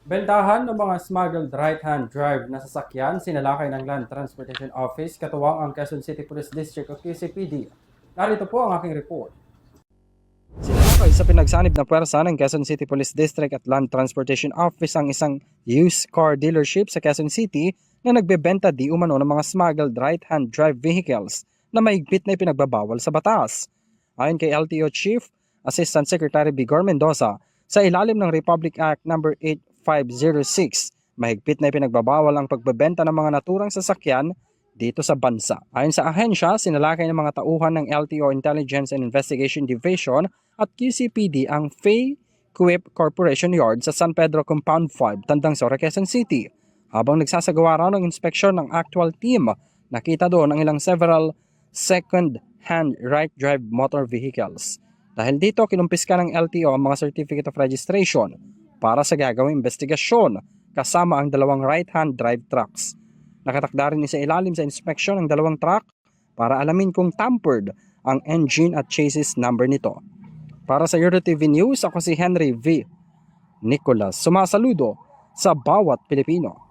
Bentahan ng mga smuggled right-hand drive na sasakyan sinalakay ng Land Transportation Office katuwang ang Quezon City Police District o QCPD. Narito po ang aking report. Sinalakay sa pinagsanib na pwersa ng Quezon City Police District at Land Transportation Office ang isang used car dealership sa Quezon City na nagbebenta di umano ng mga smuggled right-hand drive vehicles na mahigpit na ipinagbabawal sa batas. Ayon kay LTO Chief Assistant Secretary Vigor Mendoza, sa ilalim ng Republic Act No. 8506, mahigpit na ipinagbabawal ang pagbebenta ng mga naturang sasakyan dito sa bansa. Ayon sa ahensya, sinalakay ng mga tauhan ng LTO Intelligence and Investigation Division at QCPD ang Fay Quip Corporation Yard sa San Pedro Compound 5, Tandang Sora, Quezon City. Habang nagsasagawa raw ng inspeksyon ng actual team, nakita doon ang ilang several second-hand right-drive motor vehicles. Dahil dito, kinumpiska ng LTO ang mga Certificate of Registration para sa gagawing investigasyon kasama ang dalawang right-hand drive trucks. Nakatakda rin sa ilalim sa inspeksyon ng dalawang truck para alamin kung tampered ang engine at chassis number nito. Para sa EuroTV News, ako si Henry V. Nicolas. Sumasaludo sa bawat Pilipino.